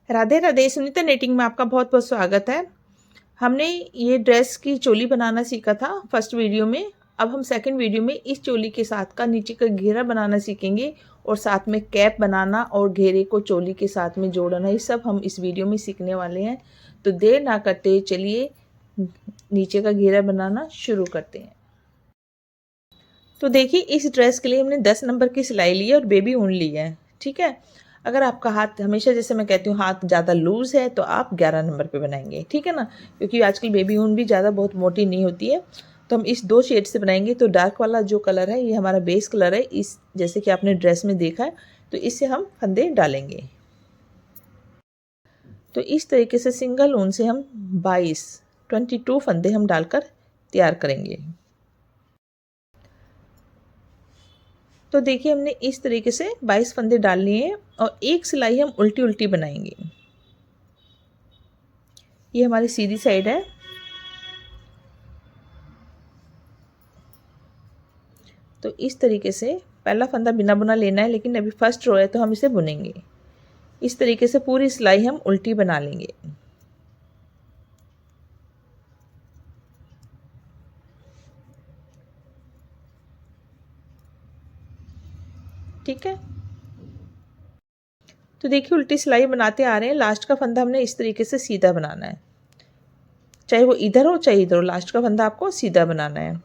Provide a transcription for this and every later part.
Radhe Radhe. Sunita netting में आपका बहुत बहुत स्वागत है। हमने ये ड्रेस की चोली बनाना सीखा था फर्स्ट वीडियो में। अब हम सेकंड वीडियो में इस चोली के साथ का नीचे का घेरा बनाना सीखेंगे और साथ में कैप बनाना और घेरे को चोली के साथ में जोड़ना, ये सब हम इस वीडियो में सीखने वाले हैं। तो देर ना करते चलिए नीचे का घेरा बनाना शुरू करते हैं। तो देखिए इस ड्रेस के लिए हमने 10 नंबर की सिलाई ली है और बेबी ऊन ली है। ठीक है, अगर आपका हाथ हमेशा जैसे मैं कहती हूँ हाथ ज़्यादा लूज़ है तो आप 11 नंबर पे बनाएंगे, ठीक है ना, क्योंकि आजकल बेबी ऊन भी ज़्यादा बहुत मोटी नहीं होती है। तो हम इस 2 शेड से बनाएंगे। तो डार्क वाला जो कलर है ये हमारा बेस कलर है, इस जैसे कि आपने ड्रेस में देखा है। तो इससे हम फंदे डालेंगे। तो इस तरीके से सिंगल ऊन से हम 22 फंदे हम डालकर तैयार करेंगे। तो देखिए हमने इस तरीके से 22 फंदे डाल लिए हैं और एक सिलाई हम उल्टी उल्टी बनाएंगे। ये हमारी सीधी साइड है। तो इस तरीके से पहला फंदा बिना बुना लेना है, लेकिन अभी फर्स्ट रो है तो हम इसे बुनेंगे। इस तरीके से पूरी सिलाई हम उल्टी बना लेंगे। ठीक है, तो देखिए उल्टी सिलाई बनाते आ रहे हैं। लास्ट का फंदा हमने इस तरीके से सीधा बनाना है, चाहे वो इधर हो चाहे इधर हो, लास्ट का फंदा आपको सीधा बनाना है।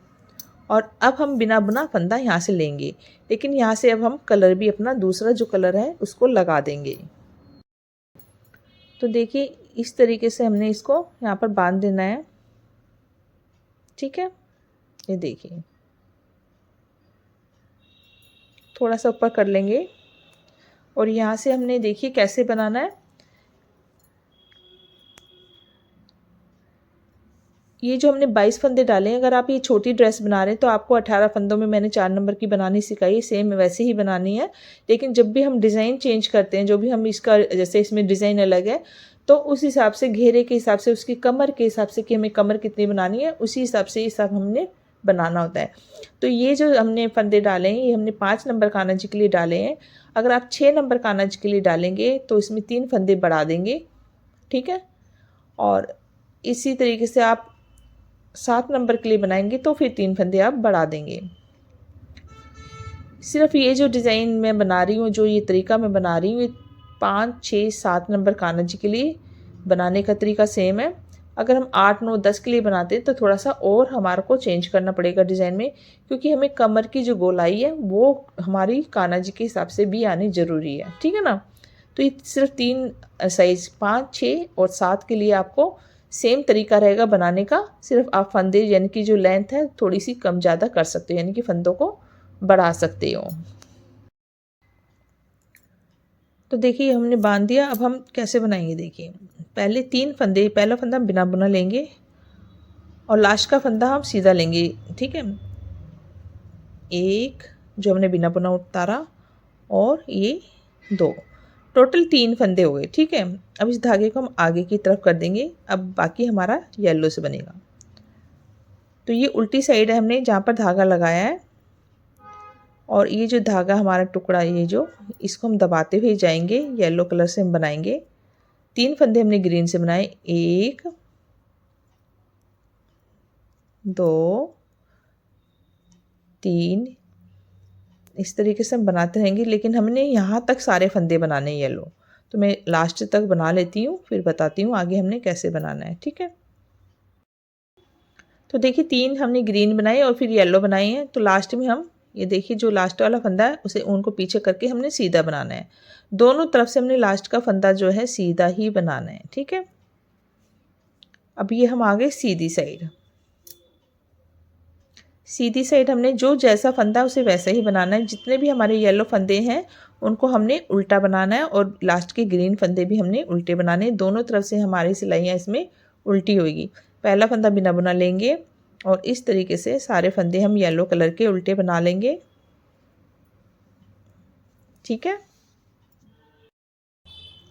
और अब हम बिना बुना फंदा यहाँ से लेंगे, लेकिन यहाँ से अब हम कलर भी अपना दूसरा जो कलर है उसको लगा देंगे। तो देखिए इस तरीके से हमने इसको यहाँ पर बांध देना है। ठीक है, ये देखिए थोड़ा सा ऊपर कर लेंगे और यहाँ से हमने देखिए कैसे बनाना है। ये जो हमने 22 फंदे डाले हैं, अगर आप ये छोटी ड्रेस बना रहे हैं तो आपको 18 फंदों में मैंने 4 नंबर की बनानी सिखाई, सेम वैसे ही बनानी है। लेकिन जब भी हम डिज़ाइन चेंज करते हैं, जो भी हम इसका जैसे इसमें डिज़ाइन अलग है तो उस हिसाब से घेरे के हिसाब से, उसकी कमर के हिसाब से कि हमें कमर कितनी बनानी है, उसी हिसाब से ये सब हमने बनाना होता है। तो ये जो हमने फंदे डाले हैं ये हमने 5 नंबर कान्हा जी के लिए डाले हैं। अगर आप 6 नंबर कान्हा जी के लिए डालेंगे तो इसमें 3 फंदे बढ़ा देंगे। ठीक है, और इसी तरीके से आप 7 नंबर के लिए बनाएंगे तो फिर 3 फंदे आप बढ़ा देंगे। सिर्फ ये जो डिज़ाइन मैं बना रही हूँ, जो ये तरीका मैं बना रही हूँ, ये 5, 6, 7 नंबर कान्हा जी के लिए बनाने का तरीका सेम है। अगर हम 8, 9, 10 के लिए बनाते हैं तो थोड़ा सा और हमारे को चेंज करना पड़ेगा डिज़ाइन में, क्योंकि हमें कमर की जो गोलाई है वो हमारी कान्हा जी के हिसाब से भी आनी ज़रूरी है। ठीक है ना, तो ये सिर्फ 3 साइज़ 5, 6 और 7 के लिए आपको सेम तरीका रहेगा बनाने का। सिर्फ आप फंदे यानी कि जो लेंथ है थोड़ी सी कम ज़्यादा कर सकते हो, यानी कि फंदों को बढ़ा सकते हो। तो देखिए हमने बांध दिया। अब हम कैसे बनाएंगे, देखिए पहले 3 फंदे, पहला फंदा हम बिना बुना लेंगे और लास्ट का फंदा हम सीधा लेंगे। ठीक है, एक जो हमने बिना बुना उतारा और ये 2, टोटल 3 फंदे हो गए। ठीक है, अब इस धागे को हम आगे की तरफ कर देंगे। अब बाकी हमारा येलो से बनेगा। तो ये उल्टी साइड है हमने जहाँ पर धागा लगाया है, और ये जो धागा हमारा टुकड़ा ये जो, इसको हम दबाते हुए जाएंगे, येलो कलर से हम बनाएंगे। 3 फंदे हमने ग्रीन से बनाए, 1, 2, 3, इस तरीके से हम बनाते रहेंगे। लेकिन हमने यहाँ तक सारे फंदे बनाने येलो, तो मैं लास्ट तक बना लेती हूँ फिर बताती हूँ आगे हमने कैसे बनाना है। ठीक है, तो देखिए 3 हमने ग्रीन बनाए और फिर येलो बनाए हैं। तो लास्ट में हम ये देखिए जो लास्ट वाला फंदा है उसे उनको पीछे करके हमने सीधा बनाना है। दोनों तरफ से हमने लास्ट का फंदा जो है सीधा ही बनाना है। ठीक है, अब ये हम आ गए सीधी साइड। सीधी साइड हमने जो जैसा फंदा उसे वैसा ही बनाना है। जितने भी हमारे येलो फंदे हैं उनको हमने उल्टा बनाना है और लास्ट के ग्रीन फंदे भी हमने उल्टे बनाने हैं। दोनों तरफ से हमारी सिलाइयाँ इसमें उल्टी होगी। पहला फंदा बिना बुना लेंगे और इस तरीके से सारे फंदे हम येलो कलर के उल्टे बना लेंगे। ठीक है,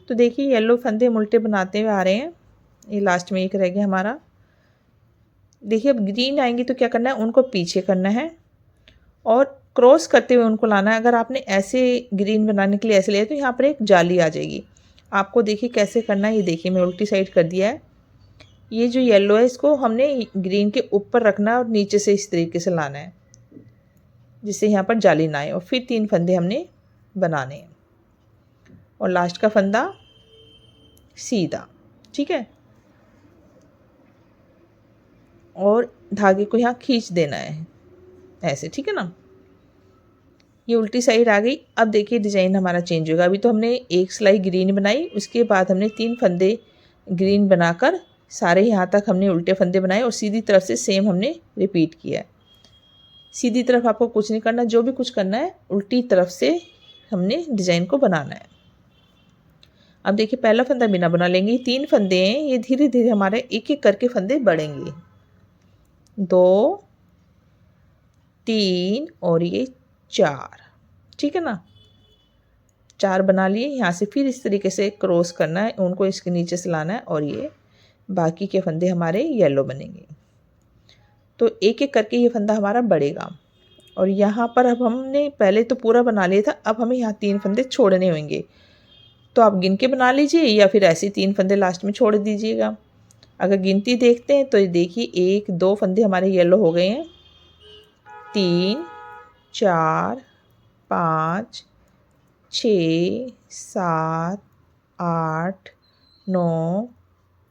तो देखिए येलो फंदे हम उल्टे बनाते हुए आ रहे हैं। ये लास्ट में एक रह गया हमारा। देखिए अब ग्रीन आएंगे तो क्या करना है, उनको पीछे करना है और क्रॉस करते हुए उनको लाना है। अगर आपने ऐसे ग्रीन बनाने के लिए ऐसे लिया तो यहाँ पर एक जाली आ जाएगी, आपको देखिए कैसे करना है, ये देखिए मैं उल्टी साइड कर दिया है। ये जो येलो है इसको हमने ग्रीन के ऊपर रखना है और नीचे से इस तरीके से लाना है जिससे यहाँ पर जाली ना आए। और फिर 3 फंदे हमने बनाने हैं और लास्ट का फंदा सीधा, ठीक है। और धागे को यहाँ खींच देना है ऐसे, ठीक है ना। ये उल्टी साइड आ गई। अब देखिए डिज़ाइन हमारा चेंज होगा। अभी तो हमने एक सिलाई ग्रीन बनाई, उसके बाद हमने 3 फंदे ग्रीन बनाकर सारे यहाँ तक हमने उल्टे फंदे बनाए और सीधी तरफ से सेम हमने रिपीट किया है। सीधी तरफ आपको कुछ नहीं करना, जो भी कुछ करना है उल्टी तरफ से हमने डिज़ाइन को बनाना है। अब देखिए पहला फंदा बिना बना लेंगे। 3 फंदे हैं, ये धीरे धीरे हमारे एक एक करके फंदे बढ़ेंगे। 2, 3 और ये 4, ठीक है ना। 4 बना लिए। यहाँ से फिर इस तरीके से क्रॉस करना है, उनको इसके नीचे से लाना है और ये बाकी के फंदे हमारे येलो बनेंगे। तो एक एक करके ये फंदा हमारा बढ़ेगा। और यहाँ पर अब हमने पहले तो पूरा बना लिया था, अब हमें यहाँ 3 फंदे छोड़ने होंगे। तो आप गिन के बना लीजिए या फिर ऐसे 3 फंदे लास्ट में छोड़ दीजिएगा। अगर गिनती देखते हैं तो देखिए 1, 2 फंदे हमारे येलो हो गए हैं। 3, 4, 5, 6, 7, 8, 9,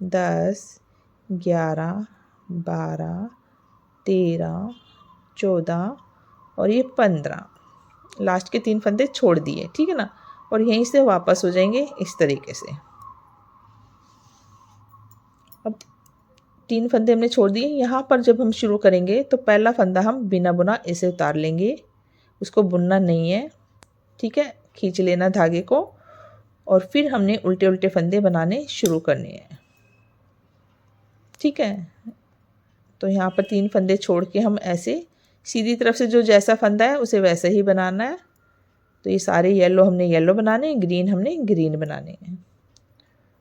10, 11, 12, 13, 14 और ये 15। लास्ट के 3 फंदे छोड़ दिए, ठीक है ना। और यहीं से वापस हो जाएंगे इस तरीके से। अब 3 फंदे हमने छोड़ दिए। यहाँ पर जब हम शुरू करेंगे तो पहला फंदा हम बिना बुना ऐसे उतार लेंगे, उसको बुनना नहीं है, ठीक है। खींच लेना धागे को और फिर हमने उल्टे उल्टे फंदे बनाने शुरू करने हैं, ठीक है। तो यहाँ पर 3 फंदे छोड़ के हम ऐसे सीधी तरफ से जो जैसा फंदा है उसे वैसे ही बनाना है। तो ये सारे येलो हमने येलो बनाने, ग्रीन हमने ग्रीन बनाने हैं।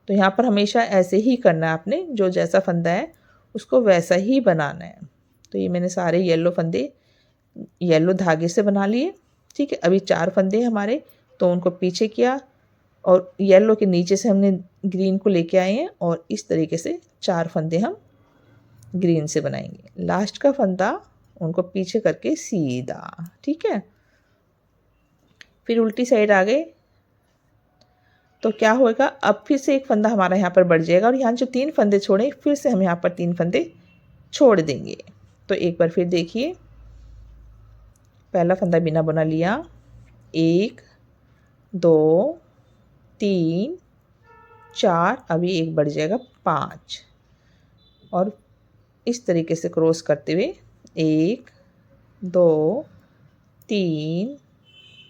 तो यहाँ पर हमेशा ऐसे ही करना है आपने, जो जैसा फंदा है उसको वैसा ही बनाना है। तो ये मैंने सारे येलो फंदे येलो धागे से बना लिए, ठीक है। अभी 4 फंदे हमारे, तो उनको पीछे किया और येलो के नीचे से हमने ग्रीन को लेके आए हैं और इस तरीके से 4 फंदे हम ग्रीन से बनाएंगे। लास्ट का फंदा उनको पीछे करके सीधा, ठीक है। फिर उल्टी साइड आ गए तो क्या होगा, अब फिर से एक फंदा हमारा यहाँ पर बढ़ जाएगा और यहाँ जो 3 फंदे छोड़े फिर से हम यहाँ पर 3 फंदे छोड़ देंगे। तो एक बार फिर देखिए, पहला फंदा बिना बुना लिया, 1, 2, 3, 4, अभी एक बढ़ जाएगा 5 और इस तरीके से क्रॉस करते हुए 1, 2, 3,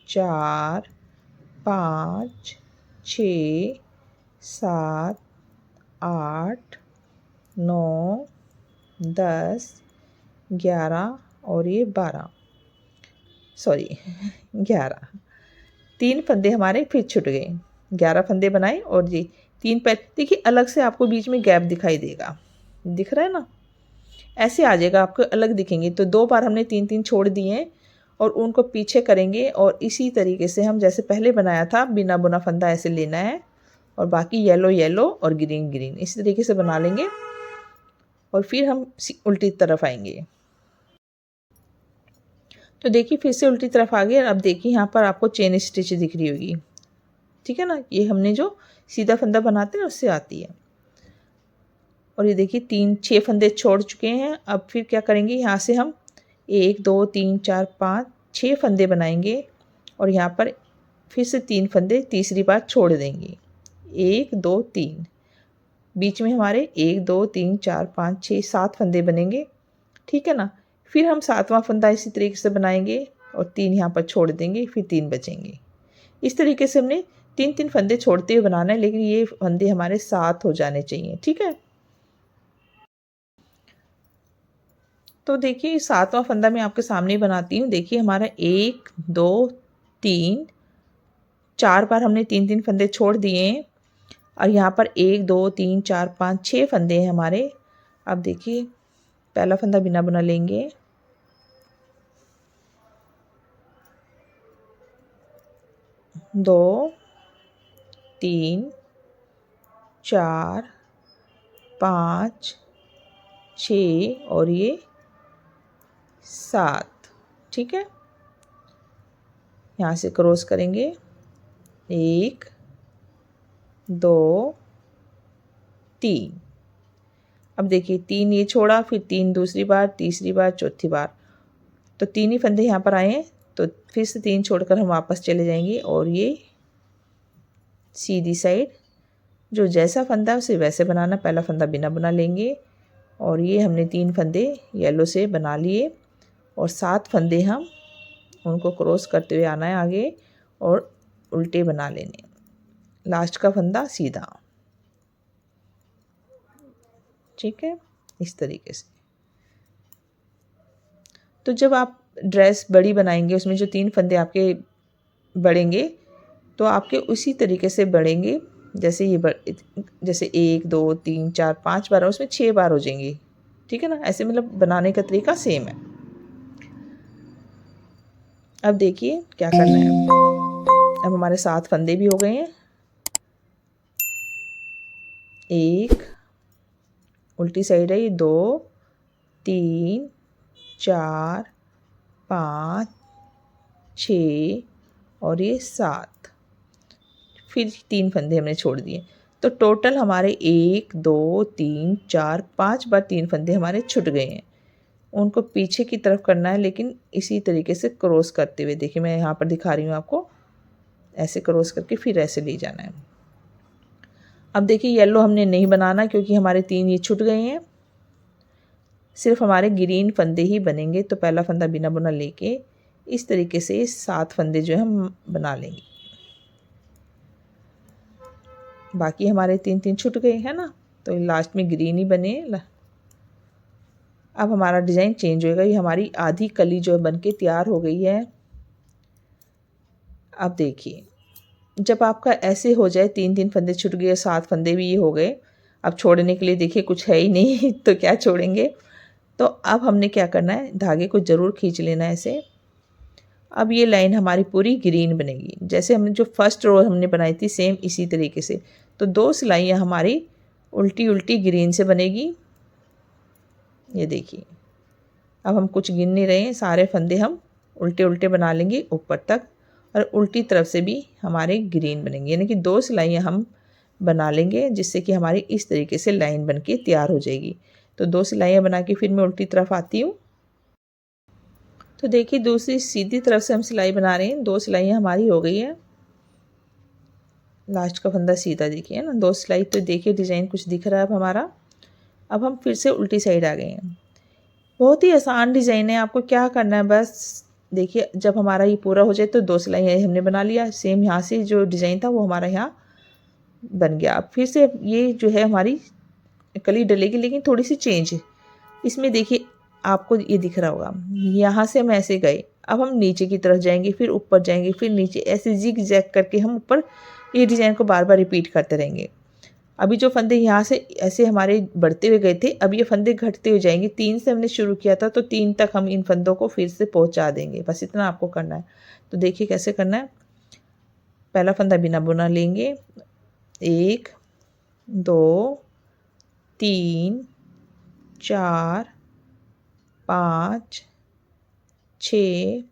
4, 5, 6, 7, 8, 9, 10, 11 और ये 12, सॉरी 11। 3 फंदे हमारे फिर छूट गए। 11 फंदे बनाए और जी 3 पैर देखिए, अलग से आपको बीच में गैप दिखाई देगा, दिख रहा है ना, ऐसे आ जाएगा आपको, अलग दिखेंगे। तो 2 बार हमने 3-3 छोड़ दिए हैं और उनको पीछे करेंगे और इसी तरीके से हम जैसे पहले बनाया था बिना बुना फंदा ऐसे लेना है और बाकी येलो येलो और ग्रीन ग्रीन इसी तरीके से बना लेंगे और फिर हम उल्टी तरफ आएंगे। तो देखिए फिर से उल्टी तरफ आ गए। अब देखिए यहाँ पर आपको चेन स्टिच दिख रही होगी, ठीक है ना। ये हमने जो सीधा फंदा बनाते हैं उससे आती है। और ये देखिए 6 फंदे छोड़ चुके हैं। अब फिर क्या करेंगे, यहाँ से हम 1, 2, 3, 4, 5, 6 फंदे बनाएंगे और यहाँ पर फिर से 3 फंदे तीसरी बार छोड़ देंगे। 1, 2, 3, बीच में हमारे 1, 2, 3, 4, 5, 6, 7 फंदे बनेंगे, ठीक है ना। फिर हम 7वां फंदा इसी तरीके से बनाएंगे और 3 यहाँ पर छोड़ देंगे, फिर 3 बचेंगे। इस तरीके से हमने 3-3 फंदे छोड़ते हुए बनाना है, लेकिन ये फंदे हमारे 7 हो जाने चाहिए, ठीक है। तो देखिए 7वां फंदा मैं आपके सामने ही बनाती हूँ। देखिए हमारा 1, 2, 3, 4 बार हमने 3-3 फंदे छोड़ दिए हैं और यहाँ पर 1, 2, 3, 4, 5, 6 फंदे हैं हमारे। अब देखिए पहला फंदा बिना बुना लेंगे, 2, 3, 4 5 6 और ये 7। ठीक है, यहाँ से क्रॉस करेंगे 1 2 3। अब देखिए 3 ये छोड़ा, फिर 3 दूसरी बार, तीसरी बार, चौथी बार, तो 3 ही फंदे यहाँ पर आए हैं। तो फिर से 3 छोड़कर हम वापस चले जाएंगे और ये सीधी साइड जो जैसा फंदा है उसे वैसे बनाना। पहला फंदा बिना बना लेंगे और ये हमने 3 फंदे येलो से बना लिए और 7 फंदे हम उनको क्रॉस करते हुए आना है आगे और उल्टे बना लेने। लास्ट का फंदा सीधा। ठीक है, इस तरीके से। तो जब आप ड्रेस बड़ी बनाएंगे, उसमें जो 3 फंदे आपके बढ़ेंगे तो आपके उसी तरीके से बढ़ेंगे। जैसे ये जैसे 1 2 3 4 5 बार, उसमें 6 बार हो जाएंगी। ठीक है ना, ऐसे मतलब बनाने का तरीका सेम है। अब देखिए क्या करना है। अब हमारे 7 फंदे भी हो गए हैं। 1 उल्टी साइड है, ये 2 3 4 5 6 और ये 7। फिर 3 फंदे हमने छोड़ दिए, तो टोटल हमारे 1 2 3 4 5 बार 3 फंदे हमारे छूट गए हैं। उनको पीछे की तरफ करना है, लेकिन इसी तरीके से क्रॉस करते हुए। देखिए मैं यहाँ पर दिखा रही हूँ आपको, ऐसे क्रॉस करके फिर ऐसे ले जाना है। अब देखिए येलो हमने नहीं बनाना क्योंकि हमारे 3 ये छूट गए हैं, सिर्फ हमारे ग्रीन फंदे ही बनेंगे। तो पहला फंदा बिना बुना लेके इस तरीके से 7 फंदे जो है हम बना लेंगे। बाकी हमारे 3 छूट गए हैं ना, तो लास्ट में ग्रीन ही बने। अब हमारा डिज़ाइन चेंज होएगा। ये हमारी आधी कली जो है बनके तैयार हो गई है। अब देखिए जब आपका ऐसे हो जाए, 3 फंदे छूट गए, 7 फंदे भी ये हो गए, अब छोड़ने के लिए देखिए कुछ है ही नहीं तो क्या छोड़ेंगे। तो अब हमने क्या करना है, धागे को ज़रूर खींच लेना है ऐसे। अब ये लाइन हमारी पूरी ग्रीन बनेगी, जैसे हमने जो फर्स्ट रो हमने बनाई थी सेम इसी तरीके से। तो 2 सिलाइयाँ हमारी उल्टी उल्टी ग्रीन से बनेगी। ये देखिए अब हम कुछ गिन नहीं रहे हैं, सारे फंदे हम उल्टे उल्टे बना लेंगे ऊपर तक, और उल्टी तरफ से भी हमारे ग्रीन बनेंगे। यानी कि 2 सिलाइयाँ हम बना लेंगे, जिससे कि हमारी इस तरीके से लाइन बन के तैयार हो जाएगी। तो 2 सिलाइयाँ बना के फिर मैं उल्टी तरफ आती हूँ। तो देखिए दूसरी सीधी तरफ से हम सिलाई बना रहे हैं। 2 सिलाइयाँ हमारी हो गई है। लास्ट का फंदा सीधा देखिए ना, 2 सिलाई। तो देखिए डिज़ाइन कुछ दिख रहा है अब हमारा। अब हम फिर से उल्टी साइड आ गए हैं। बहुत ही आसान डिज़ाइन है, आपको क्या करना है बस देखिए, जब हमारा ये पूरा हो जाए तो 2 सिलाई हमने बना लिया। सेम यहाँ से जो डिज़ाइन था वो हमारा यहाँ बन गया। अब फिर से ये जो है हमारी कली डलेगी, लेकिन थोड़ी सी चेंज है इसमें। देखिए आपको ये दिख रहा होगा, यहाँ से हम ऐसे गए, अब हम नीचे की तरफ जाएंगे, फिर ऊपर जाएंगे, फिर नीचे, ऐसे जिग जैग करके हम ऊपर ये डिज़ाइन को बार बार रिपीट करते रहेंगे। अभी जो फंदे यहाँ से ऐसे हमारे बढ़ते हुए गए थे, अब ये फंदे घटते हुए जाएंगे। 3 से हमने शुरू किया था, तो 3 तक हम इन फंदों को फिर से पहुँचा देंगे। बस इतना आपको करना है। तो देखिए कैसे करना है। पहला फंदा बिना बुना लेंगे, 1 2 3 4 5 6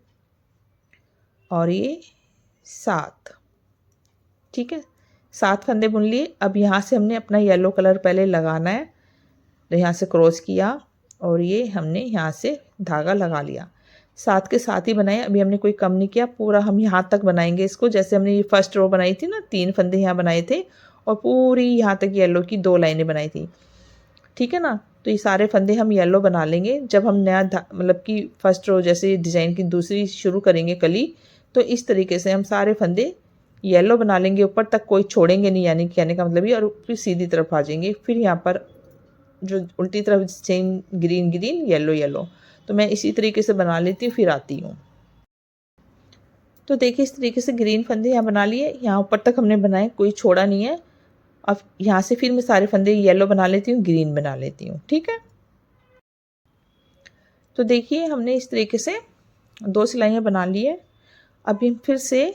और ये 7। ठीक है, 7 फंदे बुन लिए। अब यहाँ से हमने अपना येलो कलर पहले लगाना है, तो यहाँ से क्रॉस किया और ये हमने यहाँ से धागा लगा लिया। 7 के 7 ही बनाए, अभी हमने कोई कम नहीं किया, पूरा हम यहाँ तक बनाएंगे इसको। जैसे हमने ये फर्स्ट रो बनाई थी ना, 3 फंदे यहाँ बनाए थे और पूरी यहाँ तक येलो की 2 लाइनें बनाई थी। ठीक है ना, तो ये सारे फंदे हम येलो बना लेंगे। जब हम नया मतलब कि फर्स्ट रो जैसे डिज़ाइन की दूसरी शुरू करेंगे कली, तो इस तरीके से हम सारे फंदे येलो बना लेंगे ऊपर तक, कोई छोड़ेंगे नहीं, यानी कहने का मतलब ये। और फिर सीधी तरफ आ जाएंगे, फिर यहाँ पर जो उल्टी तरफ same green green yellow yellow. तो मैं इसी तरीके से बना लेती हूँ, फिर आती हूँ। तो देखिए इस तरीके से ग्रीन फंदे यहाँ बना लिए, यहाँ ऊपर तक हमने बनाए, कोई छोड़ा नहीं है। अब यहाँ से फिर मैं सारे फंदे येलो बना लेती हूँ, ग्रीन बना लेती हूँ। ठीक है, तो देखिए हमने इस तरीके से 2 सिलाइयाँ बना ली है। अभी फिर से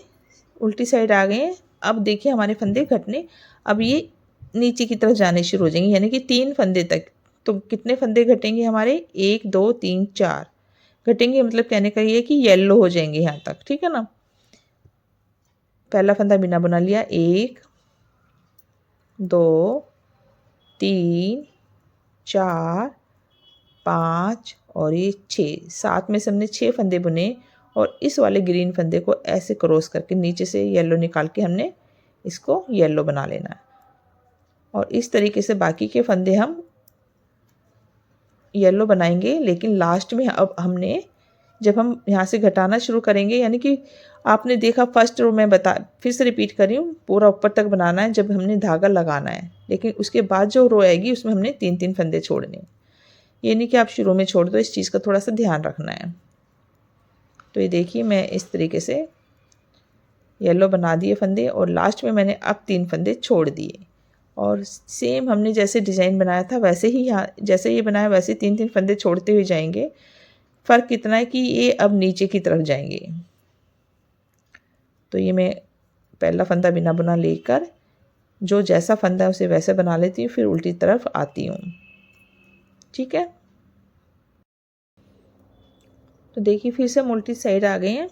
उल्टी साइड आ गए हैं। अब देखिए हमारे फंदे घटने, अब ये नीचे की तरफ जाने शुरू हो जाएंगे, यानी कि 3 फंदे तक। तो कितने फंदे घटेंगे हमारे, 1 2 3 4 घटेंगे, मतलब कहने का ये कि येलो हो जाएंगे यहाँ तक, ठीक है ना। पहला फंदा बिना बुना लिया, 1 2 3 4 5 और ये 6, साथ में से हमने 6 फंदे बुने और इस वाले ग्रीन फंदे को ऐसे क्रॉस करके नीचे से येलो निकाल के हमने इसको येलो बना लेना है। और इस तरीके से बाकी के फंदे हम येलो बनाएंगे, लेकिन लास्ट में अब हमने जब हम यहाँ से घटाना शुरू करेंगे, यानी कि आपने देखा फर्स्ट रो में फिर से रिपीट कर रही हूँ, पूरा ऊपर तक बनाना है जब हमने धागा लगाना है, लेकिन उसके बाद जो रो आएगी उसमें हमने 3-3 फंदे छोड़ने। ये नहीं कि आप शुरू में छोड़ दो, इस चीज़ का थोड़ा सा ध्यान रखना है। तो ये देखिए मैं इस तरीके से येलो बना दिए फंदे और लास्ट में मैंने अब 3 फंदे छोड़ दिए। और सेम हमने जैसे डिज़ाइन बनाया था वैसे ही यहाँ जैसे ये बनाया वैसे 3-3 फंदे छोड़ते हुए जाएंगे। फ़र्क इतना है कि ये अब नीचे की तरफ जाएंगे। तो ये मैं पहला फंदा बिना बुना लेकर जो जैसा फंदा है उसे वैसे बना लेती हूँ, फिर उल्टी तरफ आती हूँ, ठीक है। तो देखिए फिर से हम उल्टी साइड आ गए हैं।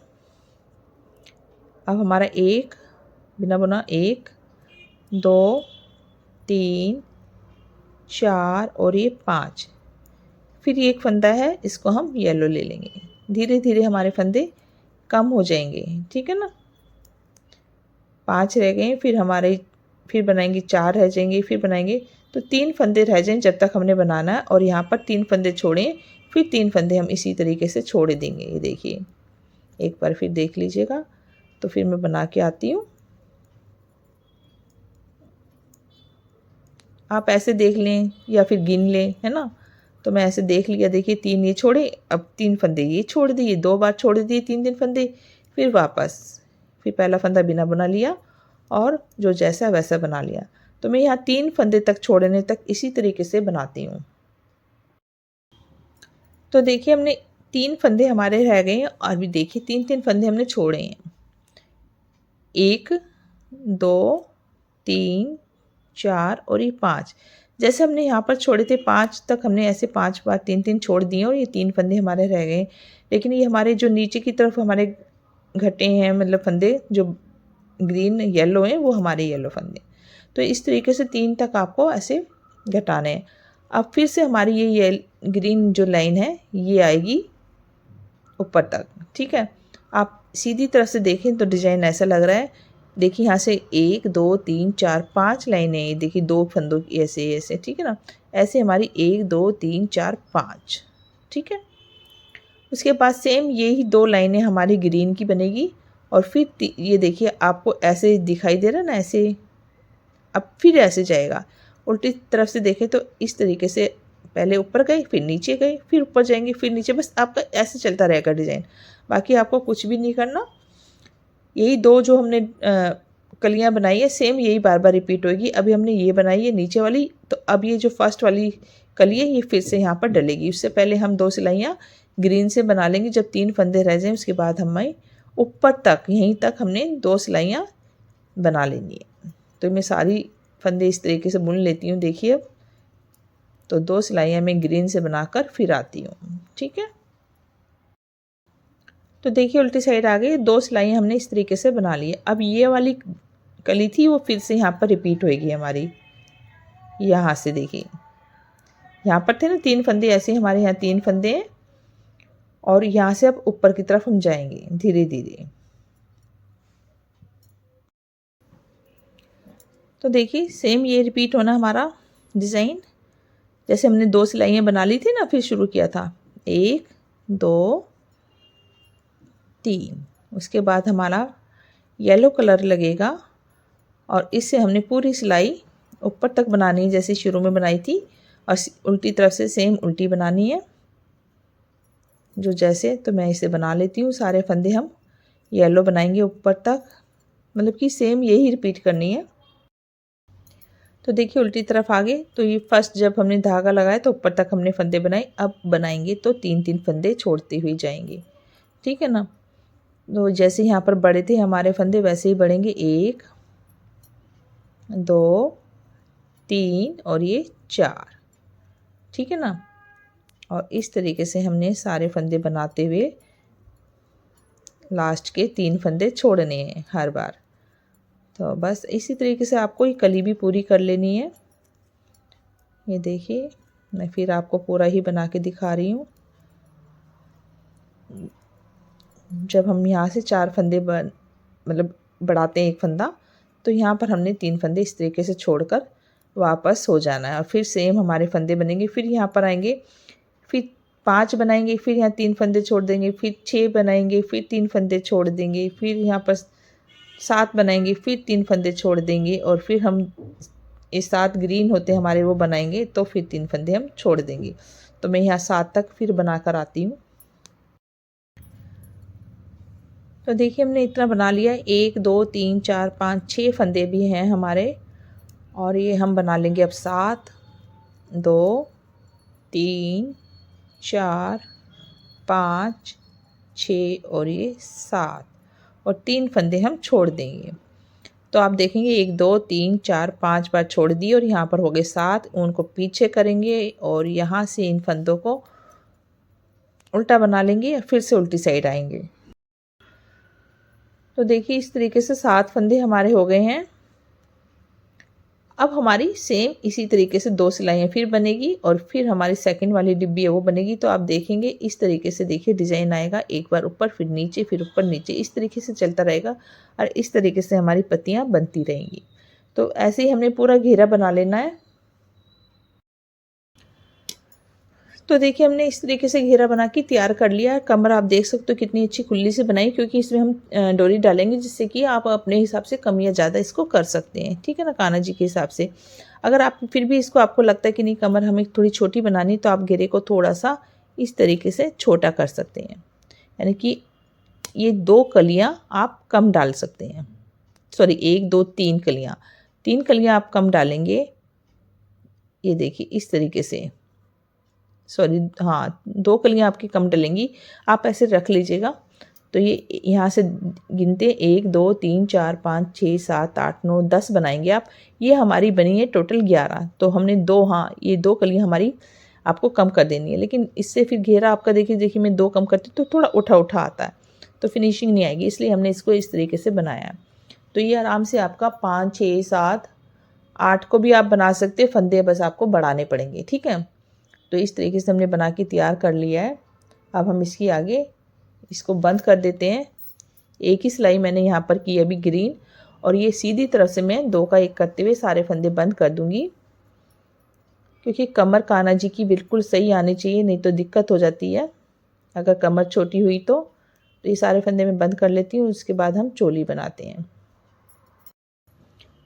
अब हमारा 1 बिना बुना, 1 2 3 4 और ये 5, फिर ये एक फंदा है, इसको हम येलो ले लेंगे। धीरे धीरे हमारे फंदे कम हो जाएंगे, ठीक है ना। 5 रह गए, फिर बनाएंगे 4 रह जाएंगे, फिर बनाएंगे, तो 3 फंदे रह जाएं जब तक हमने बनाना है। और यहाँ पर 3 फंदे छोड़ें, फिर 3 फंदे हम इसी तरीके से छोड़ देंगे। ये देखिए एक बार फिर देख लीजिएगा। तो फिर मैं बना के आती हूँ, आप ऐसे देख लें या फिर गिन लें, है ना। तो मैं ऐसे देख लिया, देखिए 3 ये छोड़े, अब 3 फंदे ये छोड़ दिए, 2 बार छोड़ दिए 3-3 फंदे, फिर वापस फिर पहला फंदा बिना बना लिया और जो जैसा वैसा बना लिया। तो मैं यहाँ 3 फंदे तक छोड़ने तक इसी तरीके से बनाती हूँ। तो देखिए हमने 3 फंदे हमारे रह गए हैं और भी देखिए 3-3 फंदे हमने छोड़े हैं। 1 2 3 4 और ये 5, जैसे हमने यहाँ पर छोड़े थे 5 तक, हमने ऐसे 5 बार 3-3 छोड़ दिए और ये 3 फंदे हमारे रह गए। लेकिन ये हमारे जो नीचे की तरफ हमारे घटे हैं, मतलब फंदे जो ग्रीन येलो हैं, वो हमारे येलो फंदे। तो इस तरीके से 3 तक आपको ऐसे घटाने हैं। अब फिर से हमारी ये ग्रीन जो लाइन है ये आएगी ऊपर तक, ठीक है। आप सीधी तरफ से देखें तो डिज़ाइन ऐसा लग रहा है। देखिए यहाँ से 1 2 3 4 5 लाइनें, ये देखिए 2 फंदों की ऐसे ऐसे, ठीक है ना। ऐसे हमारी 1 2 3 4 5, ठीक है। उसके बाद सेम यही 2 लाइनें हमारी ग्रीन की बनेगी और फिर ये देखिए आपको ऐसे दिखाई दे रहा है ना, ऐसे अब फिर ऐसे जाएगा। उल्टी तरफ से देखें तो इस तरीके से पहले ऊपर गए, फिर नीचे गए, फिर ऊपर जाएंगे, फिर नीचे, बस आपका ऐसे चलता रहेगा डिज़ाइन। बाकी आपको कुछ भी नहीं करना। यही 2 जो हमने कलियाँ बनाई है सेम यही बार बार रिपीट होगी। अभी हमने ये बनाई है नीचे वाली, तो अब ये जो फर्स्ट वाली कली है ये फिर से यहाँ पर डलेगी। उससे पहले हम 2 सिलाइयाँ ग्रीन से बना लेंगे। जब 3 फंदे रह जाएँ उसके बाद हमें ऊपर तक, यहीं तक हमने 2 सिलाइयाँ बना लेनी है। तो मैं सारी फंदे इस तरीके से बुन लेती हूँ। देखिए अब तो 2 सिलाइयाँ मैं ग्रीन से बनाकर फिर आती हूँ, ठीक है। तो देखिए उल्टी साइड आ गई, 2 सिलाइयाँ हमने इस तरीके से बना ली है। अब ये वाली कली थी वो फिर से यहाँ पर रिपीट होएगी हमारी। यहाँ से देखिए यहाँ पर थे ना 3 फंदे, ऐसे हमारे यहाँ 3 फंदे हैं और यहाँ से अब ऊपर की तरफ हम जाएंगे धीरे धीरे। तो देखिए सेम ये रिपीट होना हमारा डिज़ाइन। जैसे हमने 2 सिलाइयाँ बना ली थी ना, फिर शुरू किया था 1 2 3, उसके बाद हमारा येलो कलर लगेगा और इससे हमने पूरी सिलाई ऊपर तक बनानी है जैसे शुरू में बनाई थी। और उल्टी तरफ से सेम उल्टी बनानी है जो जैसे, तो मैं इसे बना लेती हूँ। सारे फंदे हम येलो बनाएंगे ऊपर तक, मतलब कि सेम यही रिपीट करनी है। तो देखिए उल्टी तरफ आ गए। तो ये फर्स्ट जब हमने धागा लगाया तो ऊपर तक हमने फंदे बनाए, अब बनाएंगे तो 3-3 फंदे छोड़ते हुए जाएंगे, ठीक है ना। तो जैसे यहाँ पर बड़े थे हमारे फंदे वैसे ही बढ़ेंगे, 1 2 3 और ये 4, ठीक है ना। और इस तरीके से हमने सारे फंदे बनाते हुए लास्ट के 3 फंदे छोड़ने हैं हर बार। तो बस इसी तरीके से आपको ये कली भी पूरी कर लेनी है। ये देखिए, मैं फिर आपको पूरा ही बना के दिखा रही हूँ। जब हम यहाँ से 4 फंदे मतलब बढ़ाते हैं एक फंदा, तो यहाँ पर हमने 3 फंदे इस तरीके से छोड़कर वापस हो जाना है। और फिर सेम हमारे फंदे बनेंगे। फिर यहाँ पर आएंगे, फिर 5 बनाएंगे, फिर यहाँ 3 फंदे छोड़ देंगे, फिर 6 बनाएंगे, फिर 3 फंदे छोड़ देंगे, फिर यहाँ पर 7 बनाएंगे, फिर 3 फंदे छोड़ देंगे, और फिर हम ये 7 ग्रीन होते हैं हमारे वो बनाएंगे, तो फिर 3 फंदे हम छोड़ देंगे। तो मैं यहाँ 7 तक फिर बना कर आती हूँ। तो देखिए हमने इतना बना लिया। 1 2 3 4 5 6 फंदे भी हैं हमारे। और ये हम बना लेंगे अब 7 2 3 4 5 6 और ये 7, और 3 फंदे हम छोड़ देंगे। तो आप देखेंगे 1 2 3 4 5 बार छोड़ दिए और यहाँ पर हो गए 7। उनको पीछे करेंगे और यहाँ से इन फंदों को उल्टा बना लेंगे और फिर से उल्टी साइड आएंगे। तो देखिए इस तरीके से 7 फंदे हमारे हो गए हैं। अब हमारी सेम इसी तरीके से 2 सिलाइयाँ फिर बनेगी और फिर हमारी सेकंड वाली डिब्बी है वो बनेगी। तो आप देखेंगे इस तरीके से, देखिए डिज़ाइन आएगा, एक बार ऊपर फिर नीचे फिर ऊपर नीचे, इस तरीके से चलता रहेगा और इस तरीके से हमारी पत्तियाँ बनती रहेंगी। तो ऐसे ही हमने पूरा घेरा बना लेना है। तो देखिए हमने इस तरीके से घेरा बना के तैयार कर लिया। कमर आप देख सकते हो कितनी अच्छी खुली से बनाई, क्योंकि इसमें हम डोरी डालेंगे, जिससे कि आप अपने हिसाब से कम या ज़्यादा इसको कर सकते हैं, ठीक है ना, कान्हा जी के हिसाब से। अगर आप फिर भी इसको आपको लगता है कि नहीं कमर हमें थोड़ी छोटी बनानी, तो आप घेरे को थोड़ा सा इस तरीके से छोटा कर सकते हैं। यानी कि ये 2 कलियाँ आप कम डाल सकते हैं, सॉरी 1 2 3 कलियाँ, 3 कलियाँ आप कम डालेंगे। ये देखिए इस तरीके से, सॉरी हाँ 2 कलियाँ आपकी कम डलेंगी, आप ऐसे रख लीजिएगा। तो ये यहाँ से गिनते 1 2 3 4 5 6 7 8 9 10 बनाएंगे आप। ये हमारी बनी है टोटल 11। तो हमने 2, हाँ ये 2 कलियाँ हमारी आपको कम कर देनी है, लेकिन इससे फिर घेरा आपका देखिए मैं 2 कम करती तो थोड़ा उठा उठा आता है, तो फिनिशिंग नहीं आएगी, इसलिए हमने इसको इस तरीके से बनाया है। तो ये आराम से आपका 5 6 7 8 को भी आप बना सकते हैं, फंदे बस आपको बढ़ाने पड़ेंगे, ठीक है। तो इस तरीके से हमने बना के तैयार कर लिया है। अब हम इसकी आगे इसको बंद कर देते हैं। एक ही सिलाई मैंने यहाँ पर की अभी ग्रीन, और ये सीधी तरफ से मैं 2 का 1 करते हुए सारे फंदे बंद कर दूँगी, क्योंकि कमर कान्हा जी की बिल्कुल सही आनी चाहिए, नहीं तो दिक्कत हो जाती है अगर कमर छोटी हुई तो। ये सारे फंदे मैं बंद कर लेती हूँ, उसके बाद हम चोली बनाते हैं।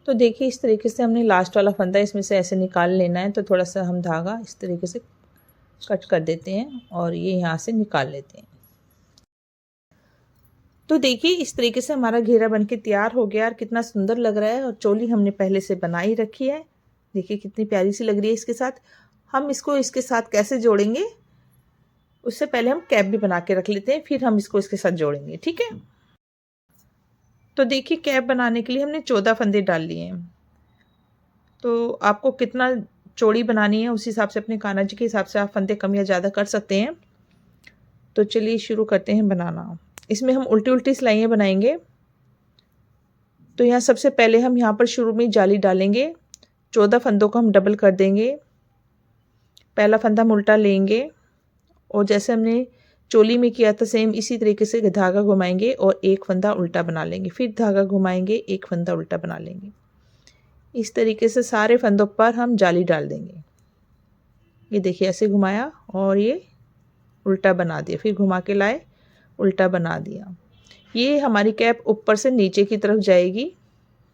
तो देखिए इस तरीके से हमने लास्ट वाला फंदा इसमें से ऐसे निकाल लेना है। तो थोड़ा सा हम धागा इस तरीके से कट कर देते हैं और ये यहाँ से निकाल लेते हैं। तो देखिए इस तरीके से हमारा घेरा बनके तैयार हो गया और कितना सुंदर लग रहा है। और चोली हमने पहले से बनाई रखी है, देखिए कितनी प्यारी सी लग रही है। इसके साथ हम इसको इसके साथ कैसे जोड़ेंगे, उससे पहले हम कैप भी बना के रख लेते हैं, फिर हम इसको इसके साथ जोड़ेंगे, ठीक है। तो देखिए कैप बनाने के लिए हमने 14 फंदे डाल लिए हैं। तो आपको कितना चौड़ी बनानी है उस हिसाब से, अपने कान्हा जी के हिसाब से आप फंदे कम या ज़्यादा कर सकते हैं। तो चलिए शुरू करते हैं बनाना। इसमें हम उल्टी उल्टी सिलाइयाँ बनाएंगे। तो यहाँ सबसे पहले हम यहाँ पर शुरू में जाली डालेंगे। 14 फंदों को हम डबल कर देंगे। पहला फंदा हम उल्टा लेंगे और जैसे हमने चोली में किया था सेम इसी तरीके से धागा घुमाएंगे और एक फंदा उल्टा बना लेंगे, फिर धागा घुमाएंगे, एक फंदा उल्टा बना लेंगे। इस तरीके से सारे फंदों पर हम जाली डाल देंगे। ये देखिए ऐसे घुमाया और ये उल्टा बना दिया, फिर घुमा के लाए, उल्टा बना दिया। ये हमारी कैप ऊपर से नीचे की तरफ जाएगी,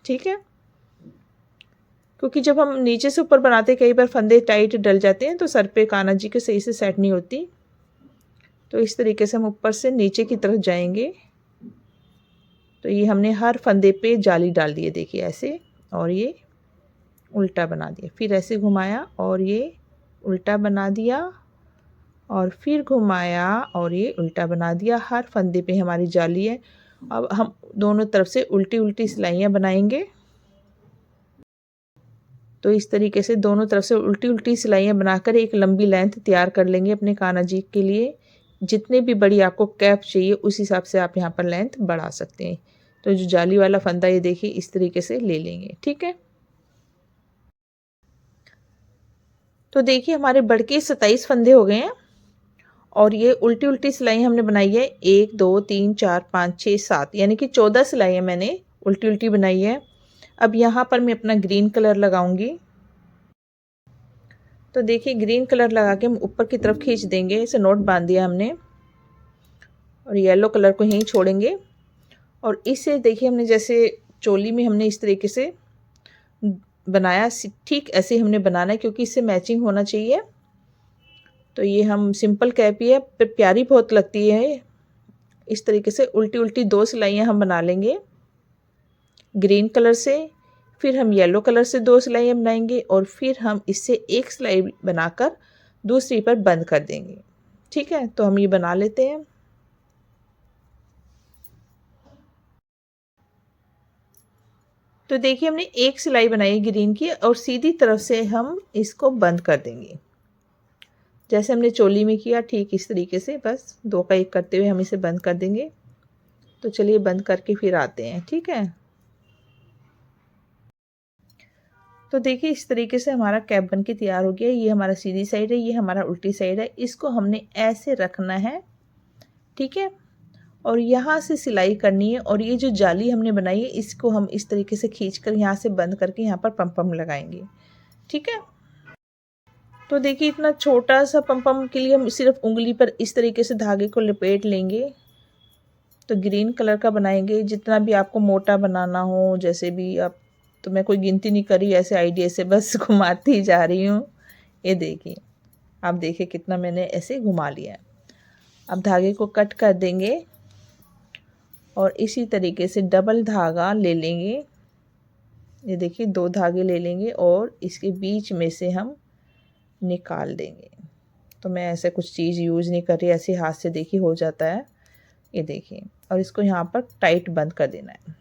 ठीक है। क्योंकि जब हम नीचे से ऊपर बनाते कई बार फंदे टाइट डल जाते हैं, तो सर पे कान्हा जी के सही से सेट नहीं होती। तो इस तरीके से हम ऊपर से नीचे की तरफ जाएंगे। तो ये हमने हर फंदे पे जाली डाल दी है, देखिए ऐसे, और ये उल्टा बना दिया, फिर ऐसे घुमाया और ये उल्टा बना दिया, और फिर घुमाया और ये उल्टा बना दिया। हर फंदे पे हमारी जाली है। अब हम दोनों तरफ से उल्टी उल्टी सिलाइयाँ बनाएंगे। तो इस तरीके से दोनों तरफ से उल्टी उल्टी सिलाइयाँ बनाकर एक लंबी लेंथ तैयार कर लेंगे अपने कान्हा जी के लिए। जितने भी बड़ी आपको कैप चाहिए उस हिसाब से आप यहाँ पर लेंथ बढ़ा सकते हैं। तो जो जाली वाला फंदा ये देखिए इस तरीके से ले लेंगे, ठीक है। तो देखिए हमारे बढ़ के 27 फंदे हो गए हैं और ये उल्टी उल्टी सिलाई हमने बनाई है 1 2 3 4 5 6 7 यानी कि 14 सिलाइयाँ मैंने उल्टी उल्टी बनाई है। अब यहाँ पर मैं अपना ग्रीन कलर लगाऊंगी। तो देखिए ग्रीन कलर लगा के हम ऊपर की तरफ खींच देंगे, इसे नोट बांध दिया हमने और येलो कलर को यहीं छोड़ेंगे। और इससे देखिए हमने जैसे चोली में हमने इस तरीके से बनाया, ठीक ऐसे हमने बनाना है क्योंकि इससे मैचिंग होना चाहिए। तो ये हम सिंपल कैप ही है पर प्यारी बहुत लगती है। इस तरीके से उल्टी उल्टी 2 सिलाइयाँ हम बना लेंगे ग्रीन कलर से, फिर हम येलो कलर से 2 सिलाइयाँ बनाएंगे और फिर हम इससे एक सिलाई बनाकर दूसरी पर बंद कर देंगे, ठीक है। तो हम ये बना लेते हैं। तो देखिए हमने एक सिलाई बनाई ग्रीन की और सीधी तरफ से हम इसको बंद कर देंगे जैसे हमने चोली में किया, ठीक इस तरीके से बस 2 का 1 करते हुए हम इसे बंद कर देंगे। तो चलिए बंद करके फिर आते हैं, ठीक है। तो देखिए इस तरीके से हमारा कैप बन के तैयार हो गया। ये हमारा सीधी साइड है, ये हमारा उल्टी साइड है। इसको हमने ऐसे रखना है, ठीक है। और यहाँ से सिलाई करनी है और ये जो जाली हमने बनाई है इसको हम इस तरीके से खींचकर यहाँ से बंद करके यहाँ पर पम पम लगाएंगे, ठीक है। तो देखिए इतना छोटा सा पम पम के लिए हम सिर्फ उंगली पर इस तरीके से धागे को लपेट लेंगे। तो ग्रीन कलर का बनाएंगे, जितना भी आपको मोटा बनाना हो जैसे भी आप, तो मैं कोई गिनती नहीं करी, ऐसे आइडिया से बस घुमाती ही जा रही हूँ। ये देखिए आप देखिए कितना मैंने ऐसे घुमा लिया है। अब धागे को कट कर देंगे और इसी तरीके से डबल धागा ले लेंगे। ये देखिए 2 धागे ले लेंगे और इसके बीच में से हम निकाल देंगे। तो मैं ऐसे कुछ चीज़ यूज़ नहीं कर रही, ऐसे हाथ से देखिए हो जाता है। ये देखिए और इसको यहाँ पर टाइट बंद कर देना है,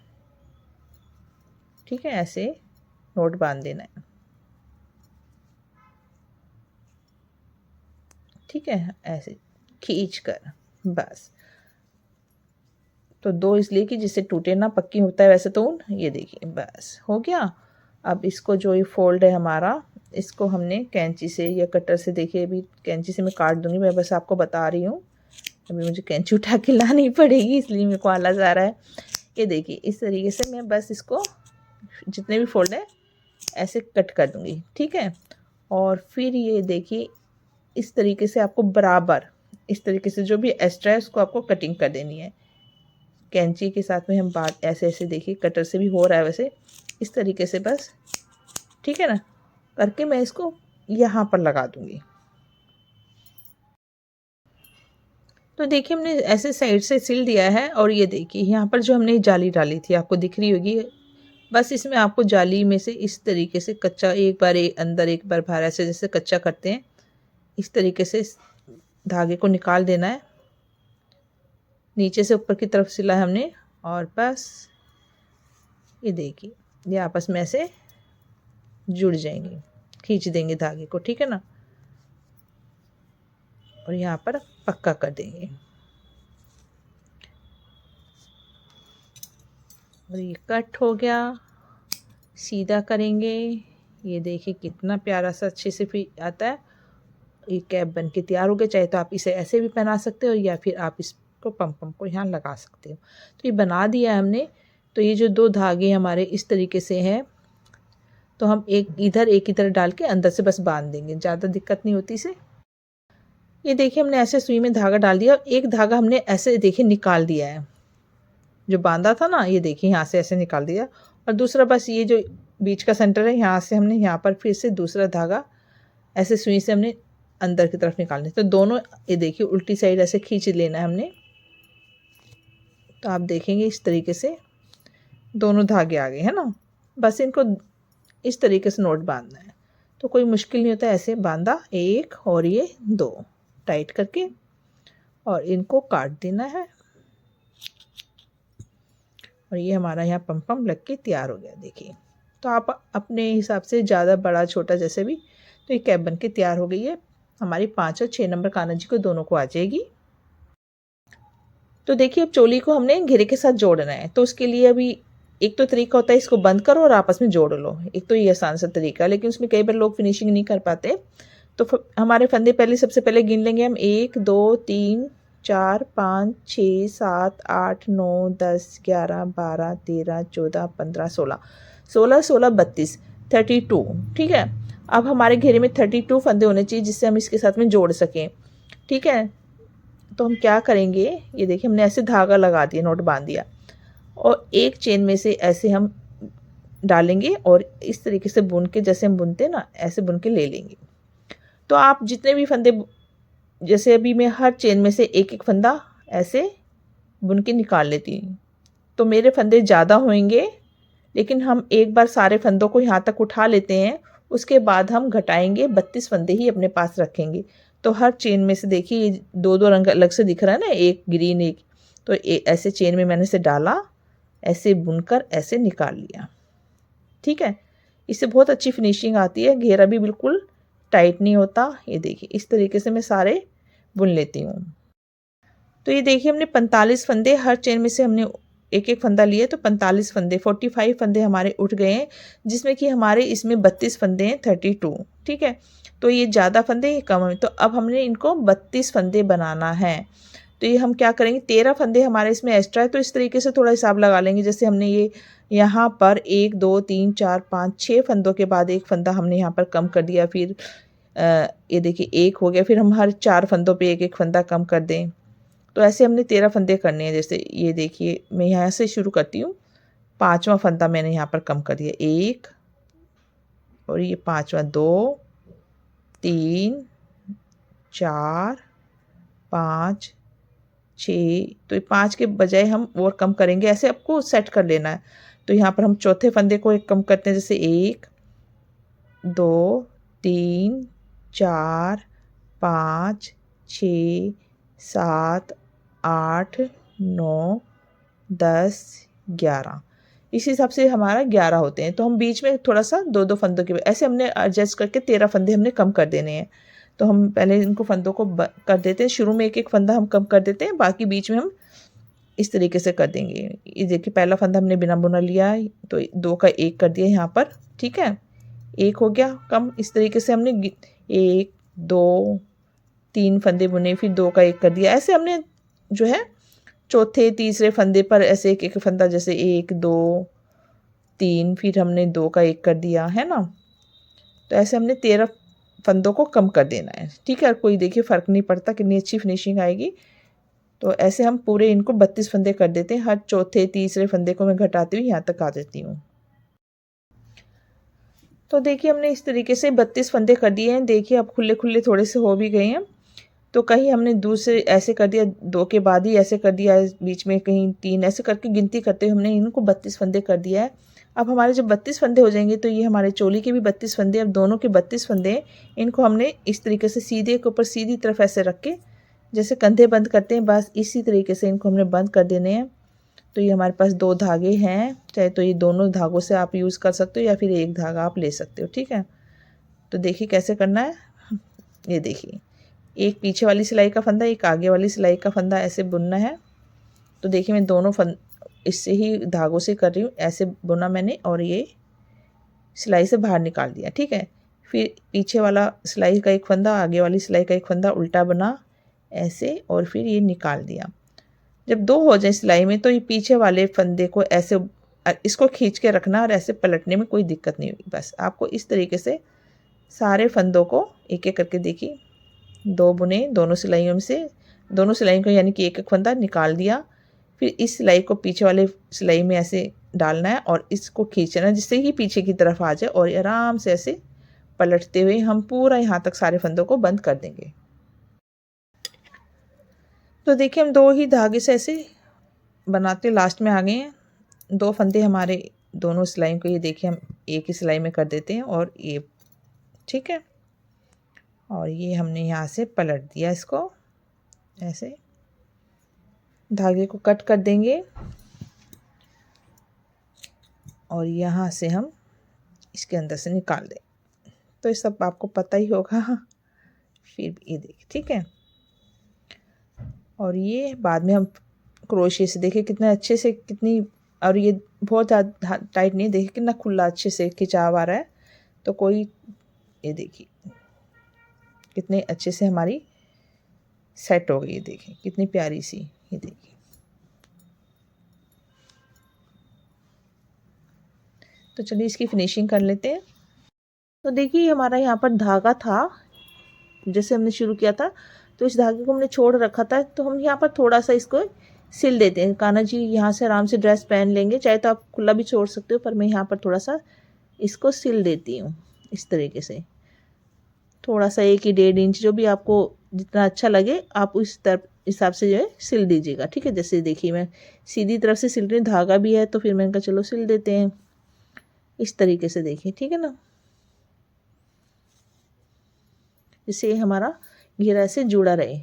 ठीक है। ऐसे नोट बांध देना है, ठीक है, ऐसे खींच कर बस। तो 2 इसलिए कि जिससे टूटे ना, पक्की होता है वैसे तो ऊन। ये देखिए बस हो गया। अब इसको जो ये फोल्ड है हमारा, इसको हमने कैंची से या कटर से, देखिए अभी कैंची से मैं काट दूंगी, मैं बस आपको बता रही हूँ। अभी मुझे कैंची उठा के लानी पड़ेगी इसलिए मेरे को आलस आ रहा है। ये देखिए इस तरीके से मैं बस इसको जितने भी फोल्ड है ऐसे कट कर दूंगी, ठीक है। और फिर ये देखिए इस तरीके से आपको बराबर इस तरीके से जो भी एक्स्ट्रा है उसको आपको कटिंग कर देनी है कैंची के साथ में। हम बात ऐसे ऐसे देखिए कटर से भी हो रहा है वैसे, इस तरीके से बस, ठीक है ना, करके मैं इसको यहाँ पर लगा दूंगी। तो देखिए हमने ऐसे साइड से सिल दिया है और ये देखिए यहाँ पर जो हमने जाली डाली थी आपको दिख रही होगी, बस इसमें आपको जाली में से इस तरीके से कच्चा, एक बार अंदर एक बार बाहर, ऐसे जैसे कच्चा करते हैं इस तरीके से धागे को निकाल देना है। नीचे से ऊपर की तरफ सिला है हमने और बस ये देखिए ये आपस में ऐसे जुड़ जाएंगे, खींच देंगे धागे को, ठीक है ना। और यहाँ पर पक्का कर देंगे और ये कट हो गया। सीधा करेंगे, ये देखिए कितना प्यारा सा अच्छे से फिर आता है। ये कैप बन के तैयार हो गया। चाहे तो आप इसे ऐसे भी पहना सकते हो या फिर आप इसको पम पम को यहाँ लगा सकते हो। तो ये बना दिया है हमने। तो ये जो 2 धागे हमारे इस तरीके से हैं, तो हम एक इधर डाल के अंदर से बस बांध देंगे, ज़्यादा दिक्कत नहीं होती इसे। ये देखिए हमने ऐसे सुई में धागा डाल दिया, एक धागा हमने ऐसे देखिए निकाल दिया है, जो बांधा था ना, ये देखिए यहाँ से ऐसे निकाल दिया। और दूसरा बस ये जो बीच का सेंटर है यहाँ से हमने यहाँ पर फिर से दूसरा धागा ऐसे सुई से हमने अंदर की तरफ निकालने। तो दोनों ये देखिए उल्टी साइड ऐसे खींच लेना है हमने। तो आप देखेंगे इस तरीके से दोनों धागे आ गए हैं ना। बस इनको इस तरीके से नोट बांधना है, तो कोई मुश्किल नहीं होता। ऐसे बांधा 1 और ये 2 टाइट करके और इनको काट देना है और ये हमारा यहाँ पम पम लग के तैयार हो गया देखिए। तो आप अपने हिसाब से ज़्यादा बड़ा छोटा जैसे भी। तो ये कैप बन के तैयार हो गई है। हमारी 5 और 6 नंबर कान्हा जी को दोनों को आ जाएगी। तो देखिए अब चोली को हमने घेरे के साथ जोड़ना है। तो उसके लिए अभी एक तो तरीका होता है इसको बंद करो और आपस में जोड़ लो, एक तो ये आसान सा तरीका है, लेकिन उसमें कई बार लोग फिनिशिंग नहीं कर पाते। तो हमारे फंदे पहले सबसे पहले गिन लेंगे हम 1 2 3 4 5 6 7 8 9 10 11 12 13 14 15 16 16 16 32 32। ठीक है, अब हमारे घेरे में 32 फंदे होने चाहिए जिससे हम इसके साथ में जोड़ सकें। ठीक है, तो हम क्या करेंगे, ये देखिए हमने ऐसे धागा लगा दिया, नोट बांध दिया और एक चेन में से ऐसे हम डालेंगे और इस तरीके से बुन के, जैसे हम बुनते हैं ना, ऐसे बुन के ले लेंगे। तो आप जितने भी फंदे, जैसे अभी मैं हर चेन में से एक एक फंदा ऐसे बुन के निकाल लेती हूँ। तो मेरे फंदे ज़्यादा होंगे, लेकिन हम एक बार सारे फंदों को यहाँ तक उठा लेते हैं, उसके बाद हम घटाएंगे, 32 फंदे ही अपने पास रखेंगे। तो हर चेन में से देखिए ये दो दो रंग अलग से दिख रहा है ना, एक ग्रीन एक, तो ऐसे चेन में मैंने इसे डाला, ऐसे बुनकर ऐसे निकाल लिया। ठीक है, इससे बहुत अच्छी फिनिशिंग आती है, घेरा भी बिल्कुल टाइट नहीं होता। ये देखिए इस तरीके से मैं सारे बुन लेती हूँ। तो ये देखिए हमने 45 फंदे, हर चेन में से हमने एक एक फंदा लिए, तो 45 फंदे 45 फंदे हमारे उठ गए हैं, जिसमें कि हमारे इसमें 32 फंदे हैं 32। ठीक है, तो ये ज़्यादा फंदे ये कम है, तो अब हमने इनको 32 फंदे बनाना है। तो ये हम क्या करेंगे, 13 फंदे हमारे इसमें एक्स्ट्रा है, तो इस तरीके से थोड़ा हिसाब लगा लेंगे। जैसे हमने ये यहाँ पर 1 2 3 4 5 6 फंदों के बाद एक फंदा हमने यहाँ पर कम कर दिया, फिर ये देखिए एक हो गया, फिर हम हर 4 फंदों पे एक एक फंदा कम कर दें। तो ऐसे हमने 13 फंदे करने हैं। जैसे ये देखिए मैं यहाँ से शुरू करती हूँ, 5वां फंदा मैंने यहाँ पर कम कर दिया 1, और ये 5वां 2 3 4 5 6, तो ये 5 के बजाय हम और कम करेंगे, ऐसे आपको सेट कर लेना है। तो यहाँ पर हम चौथे फंदे को एक कम करते हैं, जैसे 1 2 3 4 5 6 7 8 9 10 11, इस हिसाब से हमारा 11 होते हैं। तो हम बीच में थोड़ा सा दो दो फंदों के ऐसे हमने एडजस्ट करके 13 फंदे हमने कम कर देने हैं। तो हम पहले इनको फंदों को कर देते हैं, शुरू में एक एक फंदा हम कम कर देते हैं, बाकी बीच में हम इस तरीके से कर देंगे। ये देखिए पहला फंदा हमने बिना बुना लिया, तो 2 का 1 कर दिया यहाँ पर। ठीक है, 1 हो गया कम। इस तरीके से हमने 1 2 3 फंदे बुने, फिर 2 का 1 कर दिया। ऐसे हमने जो है चौथे तीसरे फंदे पर ऐसे एक एक फंदा, जैसे 1 2 3, फिर हमने 2 का 1 कर दिया, है ना। तो ऐसे हमने 13 फंदों को कम कर देना है। ठीक है, कोई देखिए फ़र्क नहीं पड़ता, कितनी अच्छी फिनिशिंग आएगी। तो ऐसे हम पूरे इनको 32 फंदे कर देते हैं। हर चौथे तीसरे फंदे को मैं घटाती हूँ, यहाँ तक आ जाती हूँ। तो देखिए हमने इस तरीके से 32 फंदे कर दिए हैं। देखिए अब खुले खुले थोड़े से हो भी गए हैं। तो कहीं हमने दूसरे ऐसे कर दिया, 2 के बाद ही ऐसे कर दिया, बीच में कहीं 3, ऐसे करके गिनती करते हुए हमने इनको 32 फंदे कर दिया है। अब हमारे जब 32 फंदे हो जाएंगे, तो ये हमारे चोली के भी 32 फंदे, अब दोनों के 32 फंदे, इनको हमने इस तरीके से सीधे के ऊपर सीधी तरफ ऐसे रख के, जैसे कंधे बंद करते हैं, बस इसी तरीके से इनको हमने बंद कर देने हैं। तो ये हमारे पास 2 धागे हैं, चाहे तो ये दोनों धागों से आप यूज़ कर सकते हो या फिर एक धागा आप ले सकते हो। ठीक है, तो देखिए कैसे करना है। ये देखिए एक पीछे वाली सिलाई का फंदा, एक आगे वाली सिलाई का फंदा, ऐसे बुनना है। तो देखिए मैं दोनों इससे ही धागों से कर रही हूँ, ऐसे बुना मैंने और ये सिलाई से बाहर निकाल दिया। ठीक है, फिर पीछे वाला सिलाई का एक फंदा, आगे वाली सिलाई का एक फंदा उल्टा बना ऐसे, और फिर ये निकाल दिया। जब 2 हो जाए सिलाई में, तो ये पीछे वाले फंदे को ऐसे इसको खींच के रखना, और ऐसे पलटने में कोई दिक्कत नहीं होगी। बस आपको इस तरीके से सारे फंदों को एक एक करके, देखिए 2 बुने, दोनों सिलाइयों में से दोनों सिलाइयों को, यानी कि एक एक फंदा निकाल दिया। फिर इस सिलाई को पीछे वाले सिलाई में ऐसे डालना है और इसको खींचना, जिससे कि पीछे की तरफ आ जाए, और आराम से ऐसे पलटते हुए हम पूरा यहाँ तक सारे फंदों को बंद कर देंगे। तो देखिए हम 2 ही धागे से ऐसे बनाते लास्ट में आ गए हैं। 2 फंदे हमारे दोनों सिलाइयों को, ये देखिए हम एक ही सिलाई में कर देते हैं, और ये ठीक है, और ये हमने यहाँ से पलट दिया, इसको ऐसे धागे को कट कर देंगे, और यहाँ से हम इसके अंदर से निकाल दें। तो ये सब आपको पता ही होगा, फिर भी ये देखिए, ठीक है। और ये बाद में हम क्रोशिया से देखिए कितना अच्छे से, कितनी, और ये बहुत ज़्यादा टाइट नहीं, देखिए कितना खुला अच्छे से खिंचाव आ रहा है। तो कोई, ये देखिए कितने अच्छे से हमारी सेट हो गई, ये देखिए कितनी प्यारी सी, ये देखिए। तो चलिए इसकी फिनिशिंग कर लेते हैं। तो देखिए हमारा यहाँ पर धागा था, जैसे हमने शुरू किया था, तो इस धागे को हमने छोड़ रखा था, तो हम यहाँ पर थोड़ा सा इसको सिल देते हैं। कान्हा जी यहाँ से आराम से ड्रेस पहन लेंगे, चाहे तो आप खुला भी छोड़ सकते हो, पर मैं यहाँ पर थोड़ा सा इसको सिल देती हूँ इस तरीके से। थोड़ा सा 1 या 1.5 इंच, जो भी आपको जितना अच्छा लगे आप उस तरफ हिसाब से जो है सिल दीजिएगा, ठीक है। जैसे देखिए मैं सीधी तरफ से सिल रही हूँ, धागा भी है, तो फिर मैंने कहा चलो सिल देते हैं इस तरीके से, देखिए, ठीक है ना। जिससे हमारा घेरा से जुड़ा रहे।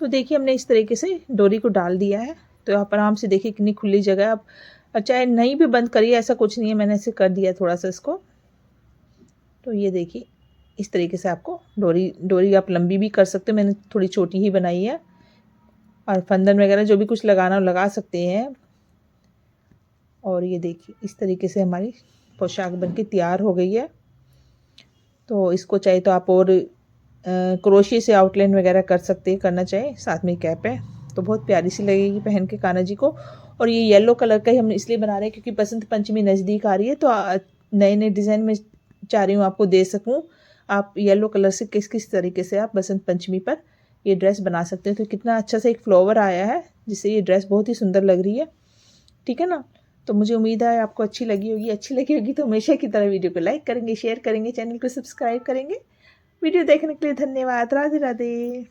तो देखिए हमने इस तरीके से डोरी को डाल दिया है। तो आप आराम से देखिए कितनी खुली जगह है। आप चाहे नहीं भी बंद करिए, ऐसा कुछ नहीं है, मैंने ऐसे कर दिया थोड़ा सा इसको। तो ये देखिए इस तरीके से आपको डोरी आप लंबी भी कर सकते हो, मैंने थोड़ी छोटी ही बनाई है। और फंदन वगैरह जो भी कुछ लगाना लगा सकते हैं। और ये देखिए इस तरीके से हमारी पोशाक बनके तैयार हो गई है। तो इसको चाहे तो आप और क्रोशिया से आउटलाइन वगैरह कर सकते हैं, करना चाहे। साथ में कैप है, तो बहुत प्यारी सी लगेगी पहन के कान्हा जी को। और ये येलो कलर का ही हम इसलिए बना रहे हैं क्योंकि बसंत पंचमी नज़दीक आ रही है, तो नए नए डिज़ाइन में चाह रही हूँ आपको दे सकूँ। आप येलो कलर से किस किस तरीके से आप बसंत पंचमी पर ये ड्रेस बना सकते हैं। तो कितना अच्छा सा एक फ्लावर आया है, जिससे ये ड्रेस बहुत ही सुंदर लग रही है, ठीक है ना। तो मुझे उम्मीद है आपको अच्छी लगी होगी। तो हमेशा की तरह वीडियो को लाइक करेंगे, शेयर करेंगे, चैनल को सब्सक्राइब करेंगे। वीडियो देखने के लिए धन्यवाद। राधे राधे।